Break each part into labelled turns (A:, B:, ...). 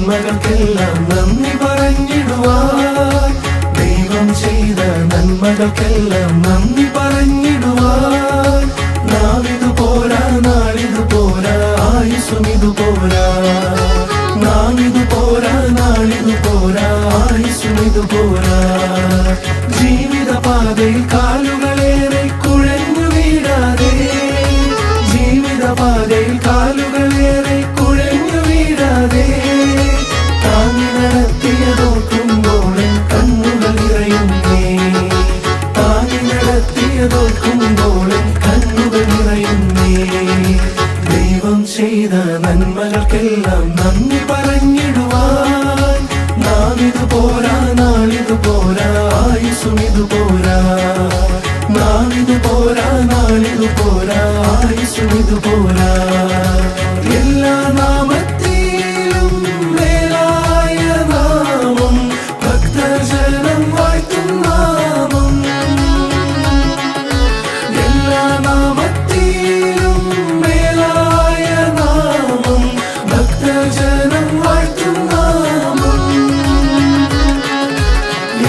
A: നന്മകൾക്കെല്ലാം നന്ദി പറഞ്ഞിടുവാൻ, ദൈവം ചെയ്ത നന്മകൾക്കെല്ലാം നന്ദി പറഞ്ഞിടുവാൻ. നാളിതു പോരാ, നാളിതു പോരാ, ആയുസ്സും ഇതു പോരാ. നാളിതു പോരാ, നാളിതു പോരാ, ആയുസ്സും ഇതു പോരാ. ജീവിതപാതയിൽ കാലുകളേറെ കുഴഞ്ഞു വീഴാതെ, ജീവിതപാതയിൽ കാലുകളേറെ കുഴഞ്ഞു വീഴാതെ, താങ്ങി നടത്തിയതോർക്കുമ്പോൾ കണ്ണുകൾ നിറയുന്നേ. താങ്ങി നടത്തിയതോർക്കുമ്പോൾ കണ്ണുകൾ നിറയുന്നേ. ദൈവം ചെയ്ത നന്മകൾക്കെല്ലാം നന്ദി പറഞ്ഞിടുവാൻ, നാളിതു പോരാ, നാളിതു പോരാ, ആയുസ്സും ഇതു പോരാ. നാളിതു പോരാ, നാളിതു പോരാ, ആയുസ്സും ഇതു പോരാ. എല്ലാ നാമത്തിലും മേലായ നാമം, ഭക്തജനം വാഴ്ത്തും നാമം. എല്ലാ നാമത്തിലും മേലായ നാമം, ഭക്തജനം വാഴ്ത്തും നാമം.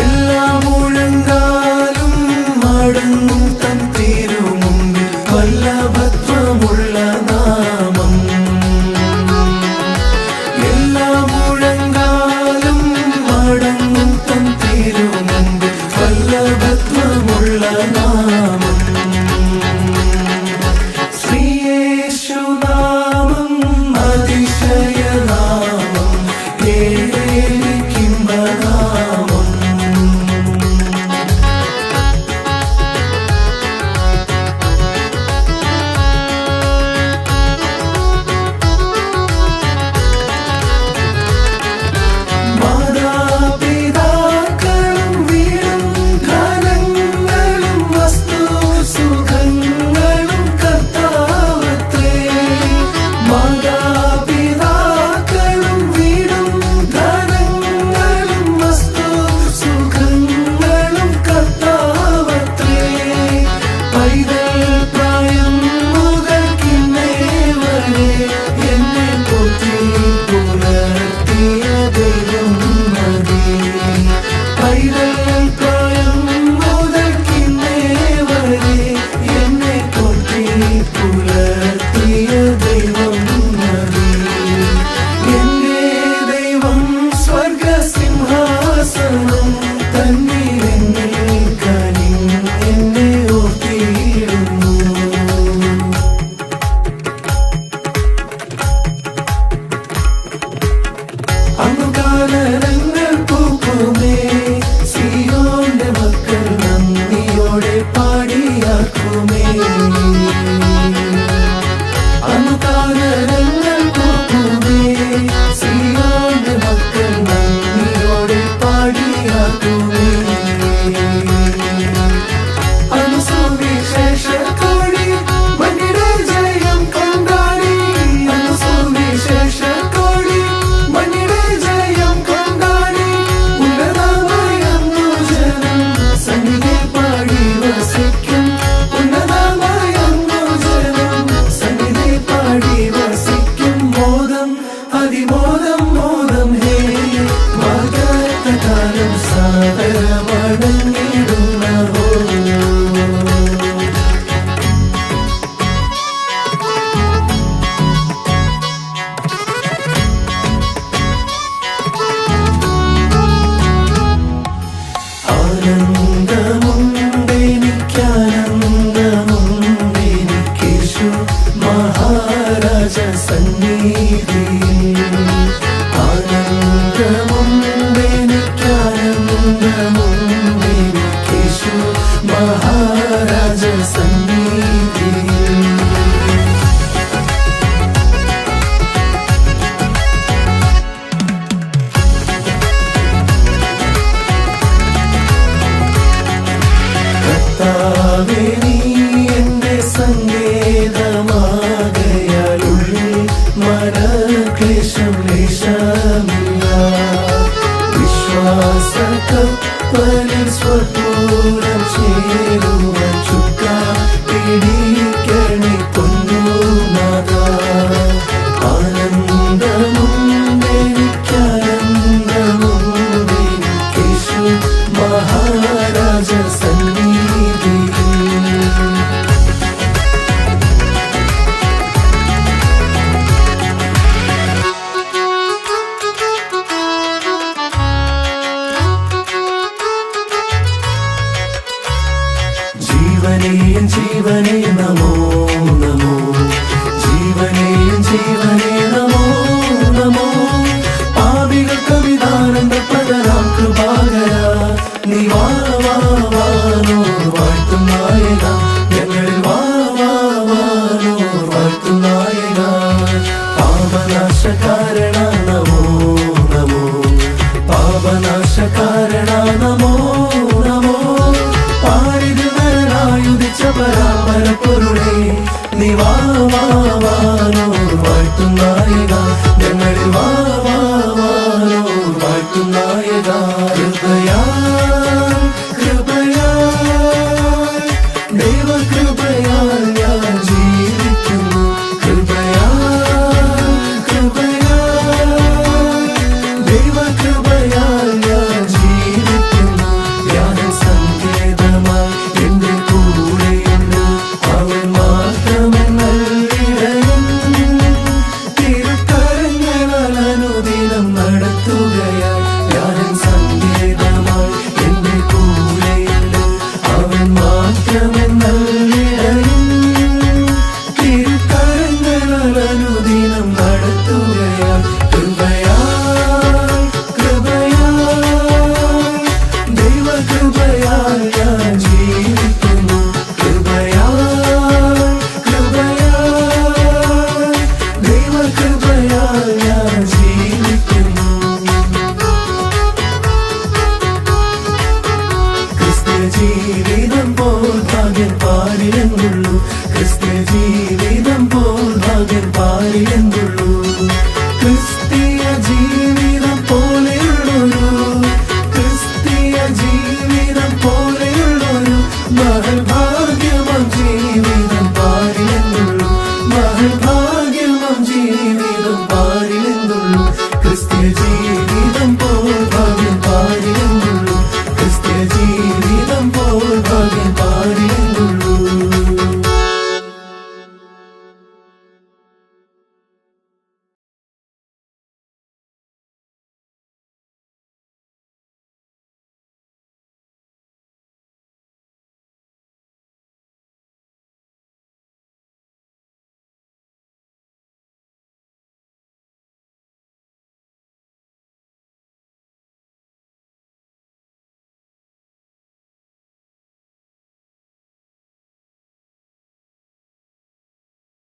A: എല്ലാ മുഴങ്കാലും മടങ്ങും തൻ തിരുമുമ്പിൽ വല്ലഭത്വമുള്ള നാമം. എല്ലാ മുഴങ്കാലും മടങ്ങും തൻ തിരുമുമ്പിൽ വല്ലഭത്വമുള്ള നാമം. ശ്രീയേശുനാമം അതിശയനാമം, ഏലിക്കിമ്പനാമം. മാതാപിതാക്കളും വീടും ധനങ്ങളും വസ്തു സുഖങ്ങളും കർത്താവത്രേ. മാതാപിതാക്കളും വീടും ധനങ്ങളും വസ്തു സുഖങ്ങളും കർത്താവത്രേ. പൈതൽ പ്രായം മുതൽക്കിന്നേ വരെ എന്നെ പോറ്റി പുലർത്തിയ ദൈവം മതി. പൈതൽ പ്രായം മുതൽക്കിന്നേ വരെ എന്നെ പോറ്റി പുലർത്തിയ ദൈവം മതി. എന്റെ ദൈവം സ്വർഗസിംഹാസനം തന്നിൽ എന്നിൽ കനിഞ്ഞെന്നെ ഓർത്തിയിടുന്നു. അന്നു കാനനങ്ങൾ പൂക്കുമേ, സിയോന്റെ മക്കൾ നന്ദിയോടെ പാടിയാക്കുമേ. അന്നു കാനനങ്ങൾ പൂക്കുമേ, സിയോന്റെ മക്കൾ നന്ദിയോടെ പാടിയാക്കുമേ. അന്നു സുവിശേഷ കോടി മണ്ണിടെ ജയം കൊണ്ടാടി. അന്നു സുവിശേഷ കോടി മണ്ണിടെ ജയം കൊണ്ടാടി. ഉന്നതമായന്നു ജനം സന്നിധി പാടി വസിക്കും. ഉന്നതമായന്നു ജനം സന്നിധി പാടി വസിക്കും. മോദം അതിമോദം മോദം ഹേ, വാഗ്ദത്തകാലം സാദരമടങ്ങിടുന്ന ഹോ. ആനന്ദമുണ്ടെനിക്കാനന്ദമുണ്ടെനിക്കേശു മഹാരാജ സന്നിധിയിൽ. ആനന്ദമുണ്ടെനിക്കാനന്ദമുണ്ടെനിക്കേശു മഹാരാജ സന്നിധിയിൽ. കർത്താവേ, നീ എന്റെ സങ്കേതമാകയാൽ ഉള്ളിൽ മനക്ലേശം ലേശമില്ല. വിശ്വാസ കപ്പലിൽ സ്വപൂരം ചേരുവാൻ ചുക്കാ പിടിക്കണി പൊന്നുനാഥാ. ആനന്ദമുണ്ടെനിക്കാ ജീവനേയും ജീവനേ നമോ നമോ, ജീവനേയും ജീവനേ നമോ നമോ. പാപികൾക്ക് വിധാനന്ദ പ്രദനാം കൃപാകര, നീ വാ വാ വാനോ വാഴ്ത്തും നായക, ഞങ്ങളിൽ വാ വാ വാനോ വാഴ്ത്തും നായക. പാപനാശകാരണ നമോ നമോ, പാപനാശകാരണ നമോ നമോ. പാരിതിൽ നരനായുദിച്ച പരാപര പൊരുളേ, നീ വാ വാ വാനോ വാഴ്ത്തും നായക, ഞങ്ങളിൽ വാ വാ വാനോ വാഴ്ത്തും നായക. കൃപയാൽ കൃപയാൽ ദൈവകൃപയാൽ ഞാൻ ജീവിക്കുന്നു, കൃപയാൽ കൃപയാൽ ദൈവകൃപയാൽ ഞാൻ ജീവിക്കുന്നു. ധ്യാന സങ്കേതമായി എന്റെ കൂടെയുണ്ട്, അവൻ മാത്രമെന്നല്ലിടയൻ. തിരുക്കരങ്ങളാൽ അനുദിനം നടത്തുകയായി ധ്യാന സങ്കേതമായി എന്റെ കൂടെയുണ്ട്, അവൻ മാത്രമെന്നല്ലിടയൻ. തിരുക്കരങ്ങളാൽ അനുദിനം നടത്തുകയായി. കൃപയാൽ കൃപയാൽ ദൈവകൃപയാൽ ഞാൻ ജീവിക്കുന്നു, കൃപയാൽ കൃപയാൽ ദൈവകൃപയാൽ ഞാൻ ജീവിക്കുന്നു. ക്രിസ്ത്യ ജീവിതം പോൽ ഭാഗ്യം പാരിലെന്നുള്ളൂ, ക്രിസ്ത്യ ജീവിതം പോൽ ഭാഗ്യം പാരിലെന്നുള്ളൂ. ക്രിസ്തീയ ജീവിതം പോലെയുള്ളൊരു, ക്രിസ്തീയ ജീവിതം പോലെയുള്ളൊരു മഹൽഭാഗ്യമം ജീവിതം പാരിലെന്നുള്ളൂ, മഹൽഭാഗ്യമം ജീവിതം പാരിലെന്നുള്ളൂ. ക്രിസ്ത്യ ജീവിതം പോൽ ഭാഗ്യം പാരിലെന്നുള്ളൂ, ക്രിസ്ത്യ ജീവിതം പോൽ ഭാഗ്യം പാരിലെന്നുള്ളൂ.